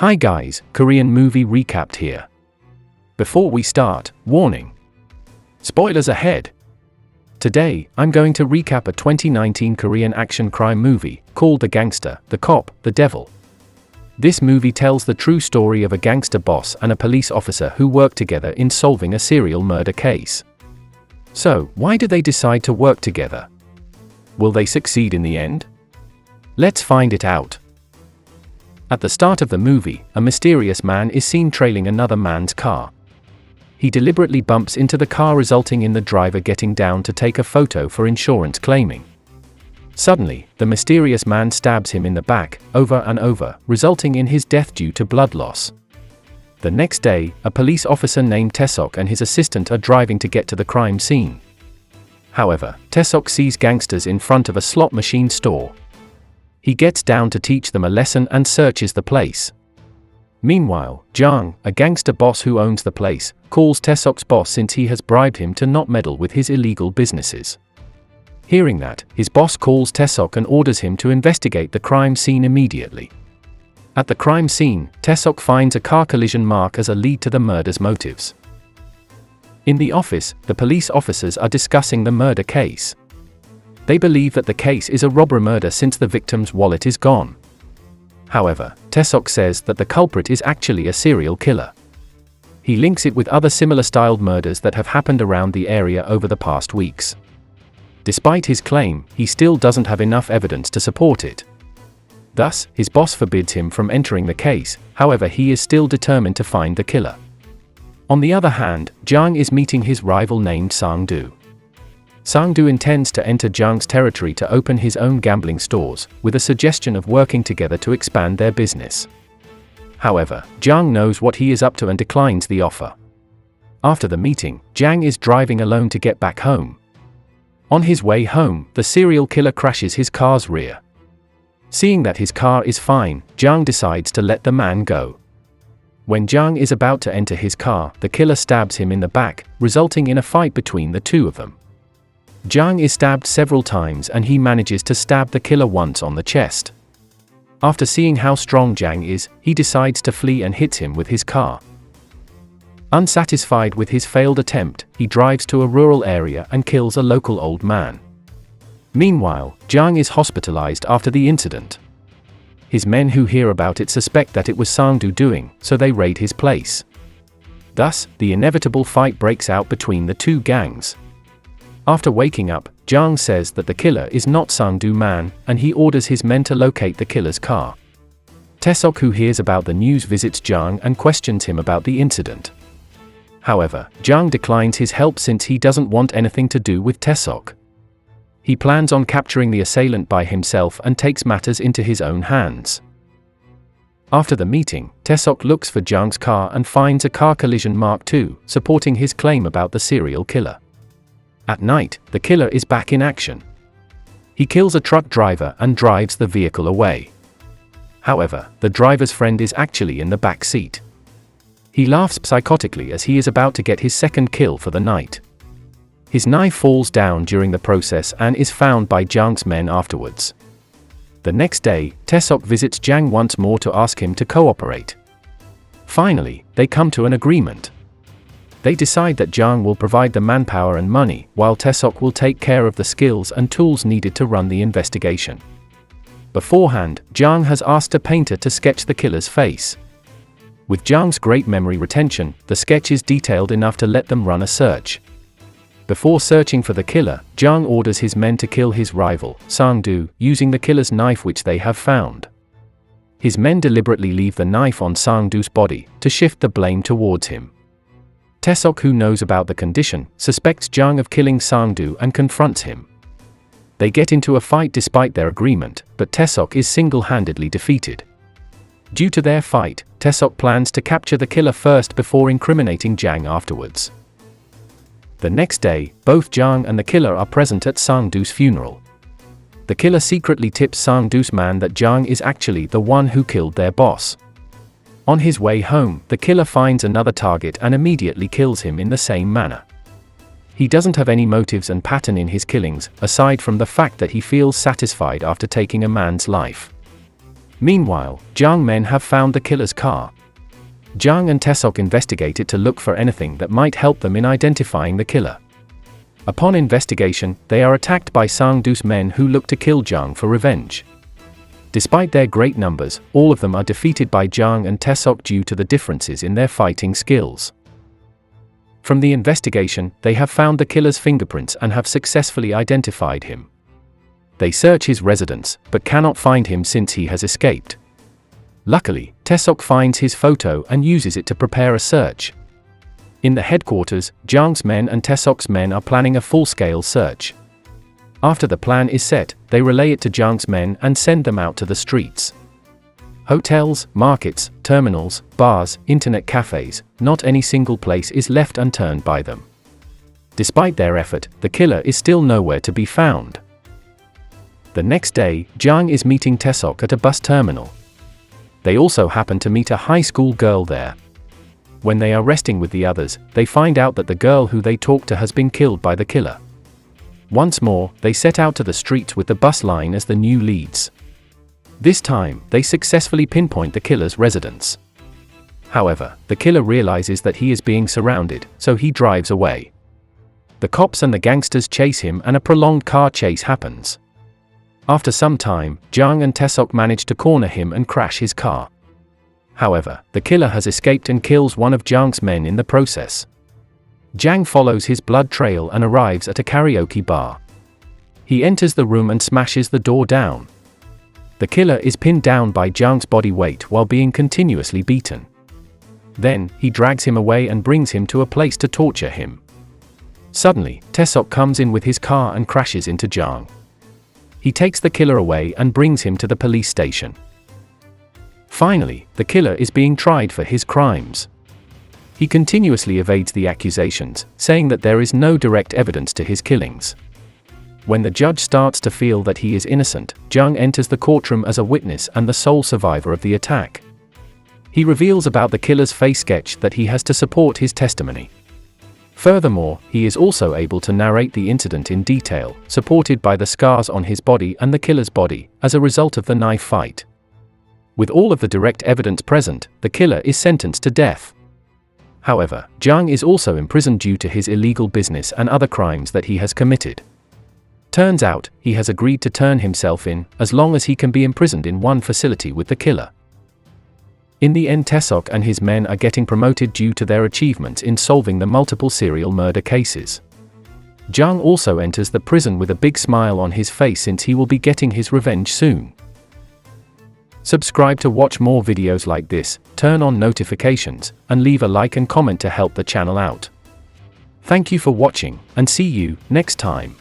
Hi guys, Korean movie recapped here. Before we start, warning. Spoilers ahead. Today, I'm going to recap a 2019 Korean action crime movie called The Gangster, The Cop, The Devil. This movie tells the true story of a gangster boss and a police officer who work together in solving a serial murder case. So, why did they decide to work together? Will they succeed in the end? Let's find it out. At the start of the movie, a mysterious man is seen trailing another man's car. He deliberately bumps into the car, resulting in the driver getting down to take a photo for insurance claiming. Suddenly, the mysterious man stabs him in the back, over and over, resulting in his death due to blood loss. The next day, a police officer named Taesok and his assistant are driving to get to the crime scene. However, Taesok sees gangsters in front of a slot machine store. He gets down to teach them a lesson and searches the place. Meanwhile, Jang, a gangster boss who owns the place, calls Taesok's boss since he has bribed him to not meddle with his illegal businesses. Hearing that, his boss calls Taesok and orders him to investigate the crime scene immediately. At the crime scene, Taesok finds a car collision mark as a lead to the murder's motives. In the office, the police officers are discussing the murder case. They believe that the case is a robbery murder since the victim's wallet is gone. However, Taesok says that the culprit is actually a serial killer. He links it with other similar styled murders that have happened around the area over the past weeks. Despite his claim, he still doesn't have enough evidence to support it. Thus, his boss forbids him from entering the case, however he is still determined to find the killer. On the other hand, Jang is meeting his rival named Sang-doo. Sang-doo intends to enter Jang's territory to open his own gambling stores, with a suggestion of working together to expand their business. However, Jang knows what he is up to and declines the offer. After the meeting, Jang is driving alone to get back home. On his way home, the serial killer crashes his car's rear. Seeing that his car is fine, Jang decides to let the man go. When Jang is about to enter his car, the killer stabs him in the back, resulting in a fight between the two of them. Jang is stabbed several times and he manages to stab the killer once on the chest. After seeing how strong Jang is, he decides to flee and hits him with his car. Unsatisfied with his failed attempt, he drives to a rural area and kills a local old man. Meanwhile, Jang is hospitalized after the incident. His men who hear about it suspect that it was Sang-doo doing, so they raid his place. Thus, the inevitable fight breaks out between the two gangs. After waking up, Jang says that the killer is not Sang-doo man, and he orders his men to locate the killer's car. Taesok, who hears about the news, visits Jang and questions him about the incident. However, Jang declines his help since he doesn't want anything to do with Taesok. He plans on capturing the assailant by himself and takes matters into his own hands. After the meeting, Taesok looks for Jang's car and finds a car collision mark too, supporting his claim about the serial killer. At night, the killer is back in action. He kills a truck driver and drives the vehicle away. However, the driver's friend is actually in the back seat. He laughs psychotically as he is about to get his second kill for the night. His knife falls down during the process and is found by Jang's men afterwards. The next day, Taesok visits Jang once more to ask him to cooperate. Finally, they come to an agreement. They decide that Jang will provide the manpower and money, while Taesok will take care of the skills and tools needed to run the investigation. Beforehand, Jang has asked a painter to sketch the killer's face. With Jang's great memory retention, the sketch is detailed enough to let them run a search. Before searching for the killer, Jang orders his men to kill his rival, Sang-doo, using the killer's knife which they have found. His men deliberately leave the knife on Sang-doo's body, to shift the blame towards him. Taesok, who knows about the condition, suspects Jang of killing Sang-doo and confronts him. They get into a fight despite their agreement, but Taesok is single-handedly defeated. Due to their fight, Taesok plans to capture the killer first before incriminating Jang afterwards. The next day, both Jang and the killer are present at Sang-doo's funeral. The killer secretly tips Sang-doo's man that Jang is actually the one who killed their boss. On his way home, the killer finds another target and immediately kills him in the same manner. He doesn't have any motives and pattern in his killings, aside from the fact that he feels satisfied after taking a man's life. Meanwhile, Jiang men have found the killer's car. Jiang and Taesok investigate it to look for anything that might help them in identifying the killer. Upon investigation, they are attacked by Sang-doo's men who look to kill Jiang for revenge. Despite their great numbers, all of them are defeated by Jiang and Taesok due to the differences in their fighting skills. From the investigation, they have found the killer's fingerprints and have successfully identified him. They search his residence, but cannot find him since he has escaped. Luckily, Taesok finds his photo and uses it to prepare a search. In the headquarters, Jiang's men and Taesok's men are planning a full-scale search. After the plan is set, they relay it to Jiang's men and send them out to the streets. Hotels, markets, terminals, bars, internet cafes, not any single place is left unturned by them. Despite their effort, the killer is still nowhere to be found. The next day, Jiang is meeting Taesok at a bus terminal. They also happen to meet a high school girl there. When they are resting with the others, they find out that the girl who they talked to has been killed by the killer. Once more, they set out to the streets with the bus line as the new leads. This time, they successfully pinpoint the killer's residence. However, the killer realizes that he is being surrounded, so he drives away. The cops and the gangsters chase him and a prolonged car chase happens. After some time, Jiang and Taesok manage to corner him and crash his car. However, the killer has escaped and kills one of Jiang's men in the process. Jiang follows his blood trail and arrives at a karaoke bar. He enters the room and smashes the door down. The killer is pinned down by Jiang's body weight while being continuously beaten. Then, he drags him away and brings him to a place to torture him. Suddenly, Taesok comes in with his car and crashes into Jiang. He takes the killer away and brings him to the police station. Finally, the killer is being tried for his crimes. He continuously evades the accusations, saying that there is no direct evidence to his killings. When the judge starts to feel that he is innocent, Jiang enters the courtroom as a witness and the sole survivor of the attack. He reveals about the killer's face sketch that he has to support his testimony. Furthermore, he is also able to narrate the incident in detail, supported by the scars on his body and the killer's body, as a result of the knife fight. With all of the direct evidence present, the killer is sentenced to death. However, Jiang is also imprisoned due to his illegal business and other crimes that he has committed. Turns out, he has agreed to turn himself in, as long as he can be imprisoned in one facility with the killer. In the end, Taesok and his men are getting promoted due to their achievements in solving the multiple serial murder cases. Jiang also enters the prison with a big smile on his face since he will be getting his revenge soon. Subscribe to watch more videos like this, turn on notifications, and leave a like and comment to help the channel out. Thank you for watching, and see you next time.